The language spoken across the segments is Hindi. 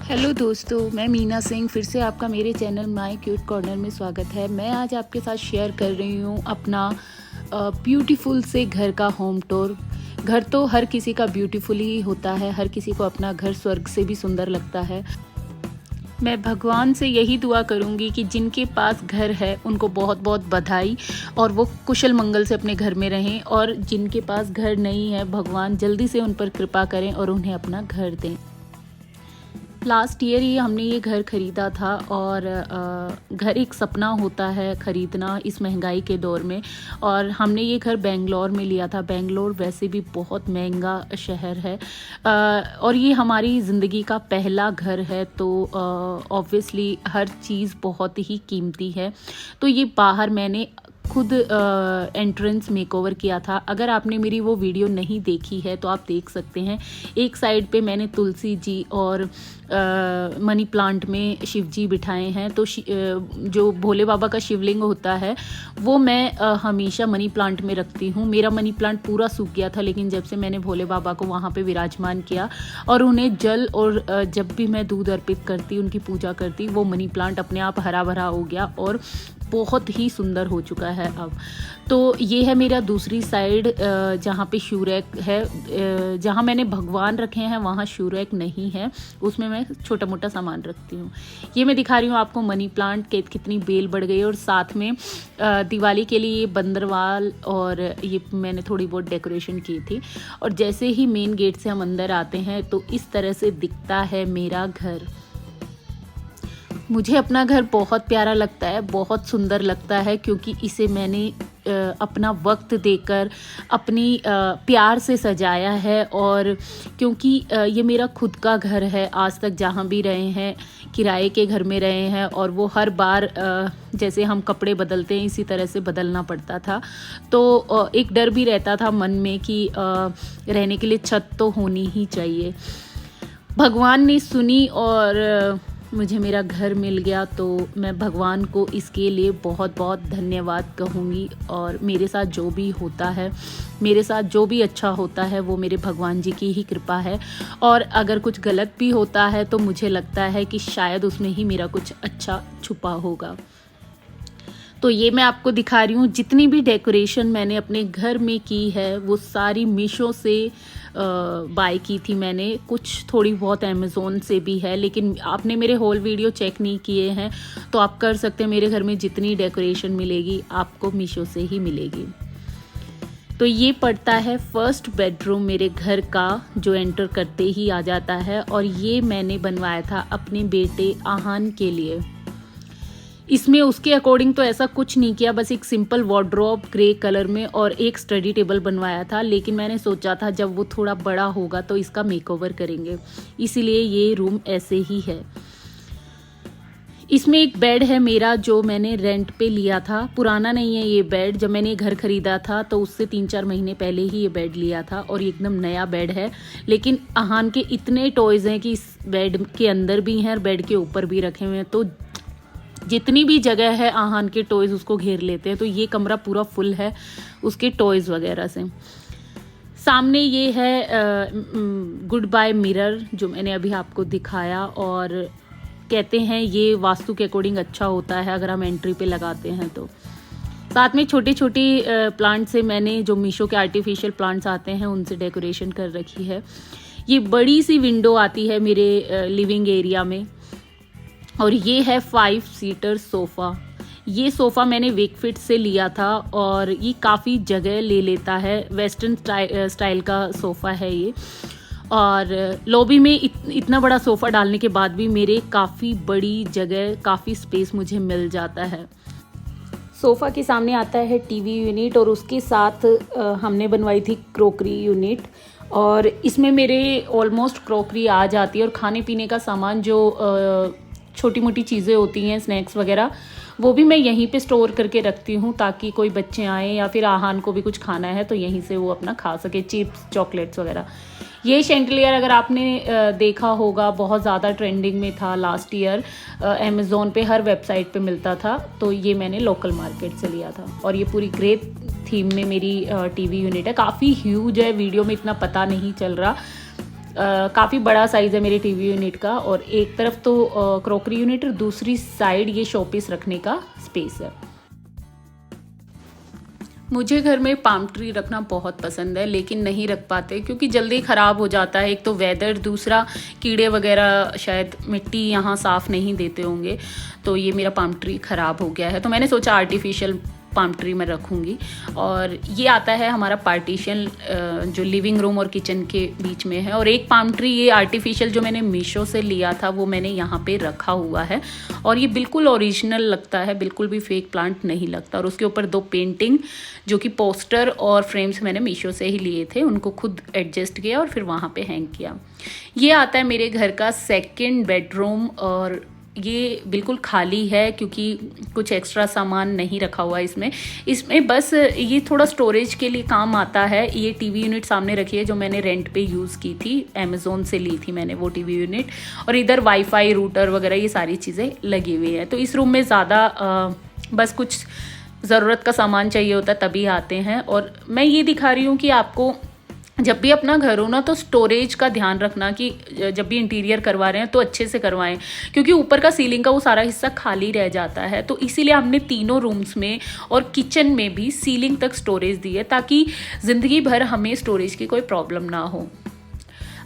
हेलो दोस्तों, मैं मीना सिंह फिर से आपका मेरे चैनल माय क्यूट कॉर्नर में स्वागत है। मैं आज आपके साथ शेयर कर रही हूँ अपना ब्यूटीफुल से घर का होम टूर। घर तो हर किसी का ब्यूटीफुल ही होता है, हर किसी को अपना घर स्वर्ग से भी सुंदर लगता है। मैं भगवान से यही दुआ करूंगी कि जिनके पास घर है उनको बहुत बहुत बधाई और वो कुशल मंगल से अपने घर में रहें, और जिनके पास घर नहीं है भगवान जल्दी से उन पर कृपा करें और उन्हें अपना घर दें। लास्ट ईयर ही हमने ये घर ख़रीदा था और घर एक सपना होता है ख़रीदना इस महंगाई के दौर में। और हमने ये घर बेंगलोर में लिया था। बेंगलोर वैसे भी बहुत महंगा शहर है और ये हमारी ज़िंदगी का पहला घर है, तो ऑब्वियसली हर चीज़ बहुत ही कीमती है। तो ये बाहर मैंने खुद एंट्रेंस मेकओवर किया था। अगर आपने मेरी वो वीडियो नहीं देखी है तो आप देख सकते हैं। एक साइड पे मैंने तुलसी जी और मनी प्लांट में शिव जी बिठाए हैं। तो जो भोले बाबा का शिवलिंग होता है वो मैं हमेशा मनी प्लांट में रखती हूँ। मेरा मनी प्लांट पूरा सूख गया था, लेकिन जब से मैंने भोले बाबा को वहाँ पे विराजमान किया और उन्हें जल और जब भी मैं दूध अर्पित करती, उनकी पूजा करती, वो मनी प्लांट अपने आप हरा भरा हो गया और बहुत ही सुंदर हो चुका है अब। तो ये है मेरा दूसरी साइड जहाँ पे शू रैक है। जहाँ मैंने भगवान रखे हैं वहाँ शू रैक नहीं है, उसमें मैं छोटा मोटा सामान रखती हूँ। ये मैं दिखा रही हूँ आपको मनी प्लांट के कितनी बेल बढ़ गई, और साथ में दिवाली के लिए ये बंदरवाल और ये मैंने थोड़ी बहुत डेकोरेशन की थी। और जैसे ही मेन गेट से हम अंदर आते हैं तो इस तरह से दिखता है मेरा घर। मुझे अपना घर बहुत प्यारा लगता है, बहुत सुंदर लगता है, क्योंकि इसे मैंने अपना वक्त देकर अपनी प्यार से सजाया है। और क्योंकि ये मेरा खुद का घर है, आज तक जहाँ भी रहे हैं किराए के घर में रहे हैं, और वो हर बार जैसे हम कपड़े बदलते हैं इसी तरह से बदलना पड़ता था। तो एक डर भी रहता था मन में कि रहने के लिए छत तो होनी ही चाहिए। भगवान ने सुनी और मुझे मेरा घर मिल गया, तो मैं भगवान को इसके लिए बहुत बहुत धन्यवाद कहूँगी। और मेरे साथ जो भी होता है, मेरे साथ जो भी अच्छा होता है वो मेरे भगवान जी की ही कृपा है। और अगर कुछ गलत भी होता है तो मुझे लगता है कि शायद उसमें ही मेरा कुछ अच्छा छुपा होगा। तो ये मैं आपको दिखा रही हूँ जितनी भी डेकोरेशन मैंने अपने घर में की है वो सारी मीशो से बाय की थी मैंने। कुछ थोड़ी बहुत अमेज़ोन से भी है, लेकिन आपने मेरे होल वीडियो चेक नहीं किए हैं तो आप कर सकते हैं। मेरे घर में जितनी डेकोरेशन मिलेगी आपको मीशो से ही मिलेगी। तो ये पड़ता है फर्स्ट बेडरूम मेरे घर का, जो एंटर करते ही आ जाता है। और ये मैंने बनवाया था अपने बेटे आहान के लिए। इसमें उसके अकॉर्डिंग तो ऐसा कुछ नहीं किया, बस एक सिंपल वार्डरोब ग्रे कलर में और एक स्टडी टेबल बनवाया था। लेकिन मैंने सोचा था जब वो थोड़ा बड़ा होगा तो इसका मेकओवर करेंगे, इसीलिए ये रूम ऐसे ही है। इसमें एक बेड है मेरा जो मैंने रेंट पे लिया था, पुराना नहीं है ये बेड। जब मैंने घर खरीदा था तो उससे 3-4 महीने पहले ही ये बेड लिया था, और ये एकदम नया बेड है। लेकिन आहान के इतने टॉयज़ हैं कि इस बेड के अंदर भी हैं और बेड के ऊपर भी रखे हुए हैं, तो जितनी भी जगह है आहान के टॉयज़ उसको घेर लेते हैं। तो ये कमरा पूरा फुल है उसके टॉयज़ वगैरह से। सामने ये है गुड बाय मिरर जो मैंने अभी आपको दिखाया, और कहते हैं ये वास्तु के अकॉर्डिंग अच्छा होता है अगर हम एंट्री पे लगाते हैं तो। साथ में छोटे छोटे प्लांट से मैंने जो मीशो के आर्टिफिशियल प्लांट्स आते हैं उनसे डेकोरेशन कर रखी है। ये बड़ी सी विंडो आती है मेरे लिविंग एरिया में, और ये है 5 सीटर सोफ़ा। ये सोफ़ा मैंने वेकफिट से लिया था और ये काफ़ी जगह ले लेता है। वेस्टर्न स्टाइल का सोफ़ा है ये, और लॉबी में इतना बड़ा सोफ़ा डालने के बाद भी मेरे काफ़ी बड़ी जगह, काफ़ी स्पेस मुझे मिल जाता है। सोफ़ा के सामने आता है टीवी यूनिट, और उसके साथ हमने बनवाई थी क्रोकरी यूनिट, और इसमें मेरे ऑलमोस्ट क्रोकरी आ जाती है। और खाने पीने का सामान जो छोटी मोटी चीज़ें होती हैं, स्नैक्स वगैरह, वो भी मैं यहीं पे स्टोर करके रखती हूँ ताकि कोई बच्चे आएँ या फिर आहान को भी कुछ खाना है तो यहीं से वो अपना खा सके, चिप्स चॉकलेट्स वगैरह। ये शैंडलियर अगर आपने देखा होगा बहुत ज़्यादा ट्रेंडिंग में था लास्ट ईयर, अमेज़ोन पे हर वेबसाइट पे मिलता था, तो ये मैंने लोकल मार्केट से लिया था। और ये पूरी ग्रे थीम में मेरी टीवी यूनिट है, काफ़ी ह्यूज है, वीडियो में इतना पता नहीं चल रहा। काफ़ी बड़ा साइज़ है मेरे टीवी यूनिट का, और एक तरफ तो क्रॉकरी यूनिट और दूसरी साइड ये शोपीस रखने का स्पेस है। मुझे घर में पाम ट्री रखना बहुत पसंद है, लेकिन नहीं रख पाते क्योंकि जल्दी ख़राब हो जाता है। एक तो वेदर, दूसरा कीड़े वगैरह शायद मिट्टी यहाँ साफ़ नहीं देते होंगे, तो ये मेरा पाम ट्री ख़राब हो गया है। तो मैंने सोचा आर्टिफिशियल पाम ट्री में रखूँगी। और ये आता है हमारा पार्टीशन जो लिविंग रूम और किचन के बीच में है। और एक पाम ट्री ये आर्टिफिशियल जो मैंने मीशो से लिया था वो मैंने यहाँ पे रखा हुआ है, और ये बिल्कुल ओरिजिनल लगता है, बिल्कुल भी फेक प्लांट नहीं लगता। और उसके ऊपर 2 पेंटिंग जो कि पोस्टर और फ्रेम्स मैंने मीशो से ही लिए थे, उनको खुद एडजस्ट किया और फिर वहाँ पे हैंग किया। ये आता है मेरे घर का सेकंड बेडरूम, और ये बिल्कुल खाली है क्योंकि कुछ एक्स्ट्रा सामान नहीं रखा हुआ है इसमें बस ये थोड़ा स्टोरेज के लिए काम आता है। ये टीवी यूनिट सामने रखी है जो मैंने रेंट पे यूज़ की थी, अमेज़ोन से ली थी मैंने वो टीवी यूनिट, और इधर वाईफाई, रूटर वगैरह ये सारी चीज़ें लगी हुई हैं। तो इस रूम में ज़्यादा बस कुछ ज़रूरत का सामान चाहिए होता है तभी आते हैं। और मैं ये दिखा रही हूँ कि आपको जब भी अपना घर हो ना तो स्टोरेज का ध्यान रखना कि जब भी इंटीरियर करवा रहे हैं तो अच्छे से करवाएं, क्योंकि ऊपर का सीलिंग का वो सारा हिस्सा खाली रह जाता है। तो इसीलिए हमने तीनों रूम्स में और किचन में भी सीलिंग तक स्टोरेज दी है, ताकि ज़िंदगी भर हमें स्टोरेज की कोई प्रॉब्लम ना हो।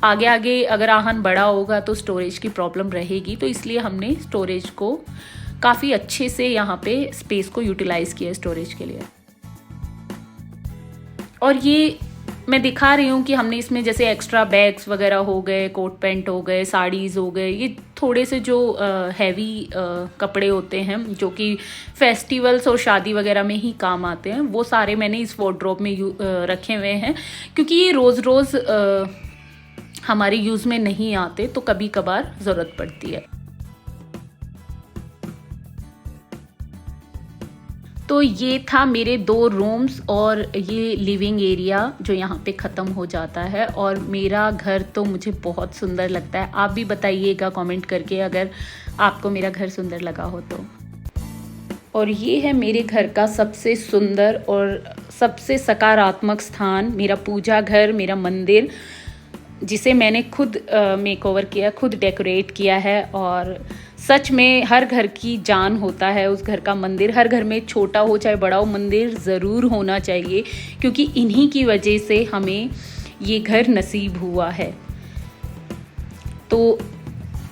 आगे आगे अगर आहन बड़ा होगा तो स्टोरेज की प्रॉब्लम रहेगी, तो इसलिए हमने स्टोरेज को काफ़ी अच्छे से यहाँ पे स्पेस को यूटिलाइज़ किया स्टोरेज के लिए। और ये मैं दिखा रही हूँ कि हमने इसमें जैसे एक्स्ट्रा बैग्स वगैरह हो गए, कोट पैंट हो गए, साड़ीज़ हो गए, ये थोड़े से जो हैवी कपड़े होते हैं जो कि फेस्टिवल्स और शादी वगैरह में ही काम आते हैं, वो सारे मैंने इस वार्डरोब में रखे हुए हैं, क्योंकि ये रोज़ रोज़ हमारे यूज़ में नहीं आते, तो कभी कभार ज़रूरत पड़ती है। तो ये था मेरे 2 रूम्स और ये लिविंग एरिया जो यहाँ पे ख़त्म हो जाता है, और मेरा घर तो मुझे बहुत सुंदर लगता है। आप भी बताइएगा कमेंट करके अगर आपको मेरा घर सुंदर लगा हो तो। और ये है मेरे घर का सबसे सुंदर और सबसे सकारात्मक स्थान, मेरा पूजा घर, मेरा मंदिर, जिसे मैंने खुद मेकओवर किया, खुद डेकोरेट किया है। और सच में हर घर की जान होता है उस घर का मंदिर। हर घर में छोटा हो चाहे बड़ा हो, मंदिर ज़रूर होना चाहिए, क्योंकि इन्हीं की वजह से हमें ये घर नसीब हुआ है। तो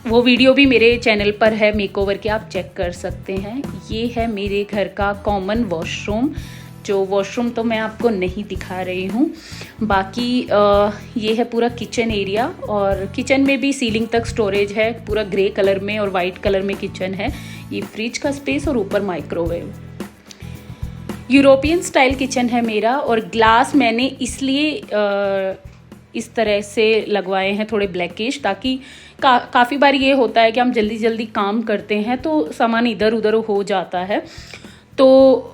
वो वीडियो भी मेरे चैनल पर है मेकओवर के, आप चेक कर सकते हैं। ये है मेरे घर का कॉमन वॉशरूम, जो वॉशरूम तो मैं आपको नहीं दिखा रही हूँ। बाकी ये है पूरा किचन एरिया, और किचन में भी सीलिंग तक स्टोरेज है, पूरा ग्रे कलर में और वाइट कलर में किचन है। ये फ्रिज का स्पेस और ऊपर माइक्रोवेव। यूरोपियन स्टाइल किचन है मेरा, और ग्लास मैंने इसलिए इस तरह से लगवाए हैं थोड़े ब्लैकिश, ताकि काफ़ी बार ये होता है कि हम जल्दी जल्दी काम करते हैं तो सामान इधर उधर हो जाता है, तो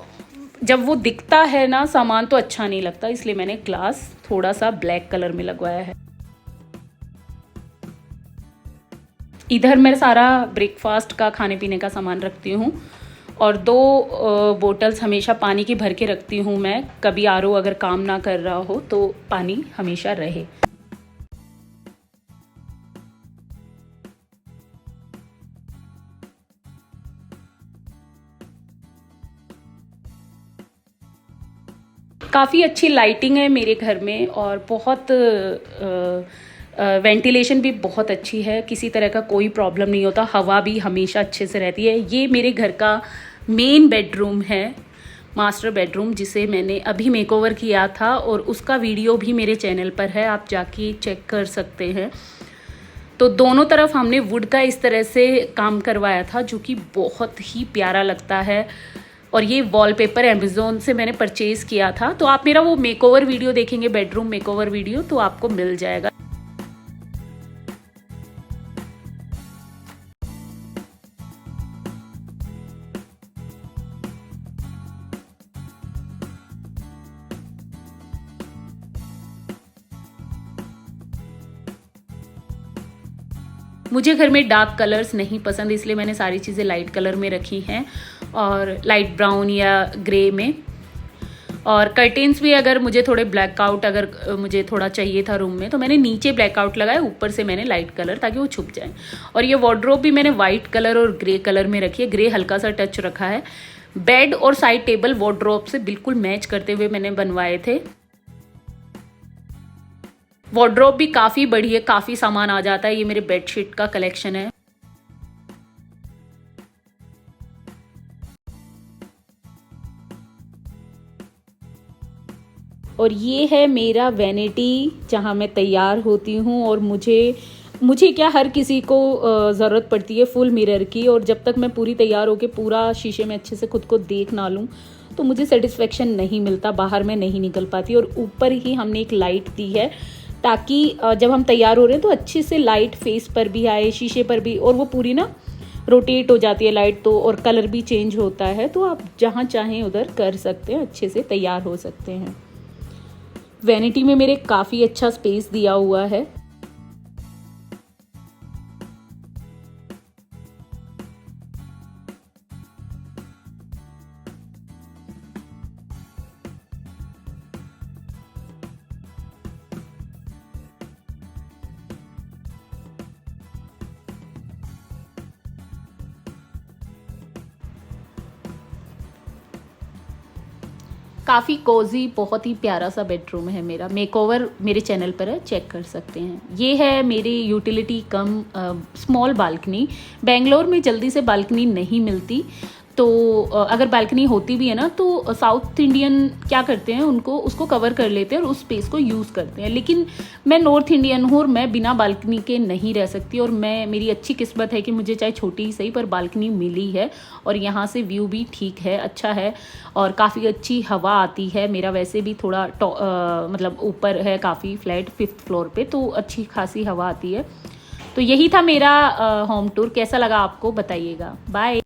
जब वो दिखता है ना सामान तो अच्छा नहीं लगता, इसलिए मैंने ग्लास थोड़ा सा ब्लैक कलर में लगवाया है। इधर मैं सारा ब्रेकफास्ट का, खाने पीने का सामान रखती हूँ, और 2 बोतल्स हमेशा पानी की भर के रखती हूँ मैं, कभी आरओ अगर काम ना कर रहा हो तो पानी हमेशा रहे। काफ़ी अच्छी लाइटिंग है मेरे घर में, और बहुत वेंटिलेशन भी बहुत अच्छी है, किसी तरह का कोई प्रॉब्लम नहीं होता, हवा भी हमेशा अच्छे से रहती है। ये मेरे घर का मेन बेडरूम है, मास्टर बेडरूम, जिसे मैंने अभी मेकओवर किया था, और उसका वीडियो भी मेरे चैनल पर है, आप जाके चेक कर सकते हैं। तो दोनों तरफ हमने वुड का इस तरह से काम करवाया था, जो कि बहुत ही प्यारा लगता है। और ये वॉलपेपर अमेज़ोन से मैंने परचेज़ किया था, तो आप मेरा वो मेकओवर वीडियो देखेंगे, बेडरूम मेकओवर वीडियो, तो आपको मिल जाएगा। मुझे घर में डार्क कलर्स नहीं पसंद, इसलिए मैंने सारी चीज़ें लाइट कलर में रखी हैं, और लाइट ब्राउन या ग्रे में। और कर्टेन्स भी अगर मुझे थोड़े ब्लैकआउट अगर मुझे थोड़ा चाहिए था रूम में तो मैंने नीचे ब्लैकआउट लगाया, ऊपर से मैंने लाइट कलर ताकि वो छुप जाए। और ये वार्डरोब भी मैंने वाइट कलर और ग्रे कलर में रखी है, ग्रे हल्का सा टच रखा है। बेड और साइड टेबल वार्डरोब से बिल्कुल मैच करते हुए मैंने बनवाए थे। वार्डरोब भी काफ़ी बड़ी है, काफ़ी सामान आ जाता है। ये मेरे बेडशीट का कलेक्शन है। और ये है मेरा वैनिटी जहाँ मैं तैयार होती हूँ। और मुझे क्या, हर किसी को ज़रूरत पड़ती है फुल मिरर की। और जब तक मैं पूरी तैयार होकर पूरा शीशे में अच्छे से खुद को देख ना लूँ तो मुझे सेटिस्फेक्शन नहीं मिलता, बाहर में नहीं निकल पाती। और ऊपर ही हमने एक लाइट दी है ताकि जब हम तैयार हो रहे हैं तो अच्छे से लाइट फेस पर भी आए, शीशे पर भी, और वो पूरी ना रोटेट हो जाती है लाइट तो, और कलर भी चेंज होता है। तो आप जहाँ चाहें उधर कर सकते हैं, अच्छे से तैयार हो सकते हैं। वैनिटी में मेरे काफ़ी अच्छा स्पेस दिया हुआ है। काफ़ी कोजी, बहुत ही प्यारा सा बेडरूम है मेरा। मेकओवर मेरे चैनल पर है, चेक कर सकते हैं। ये है मेरी यूटिलिटी कम स्मॉल बालकनी। बेंगलोर में जल्दी से बालकनी नहीं मिलती, तो अगर बालकनी होती भी है ना तो साउथ इंडियन क्या करते हैं, उसको कवर कर लेते हैं और उस स्पेस को यूज़ करते हैं। लेकिन मैं नॉर्थ इंडियन हूँ और मैं बिना बालकनी के नहीं रह सकती। और मेरी अच्छी किस्मत है कि मुझे चाहे छोटी ही सही पर बालकनी मिली है। और यहाँ से व्यू भी ठीक है, अच्छा है, और काफ़ी अच्छी हवा आती है। मेरा वैसे भी थोड़ा मतलब ऊपर है, काफ़ी फ्लैट 5th फ्लोर पे, तो अच्छी खासी हवा आती है। तो यही था मेरा होम टूर। कैसा लगा आपको बताइएगा। बाय।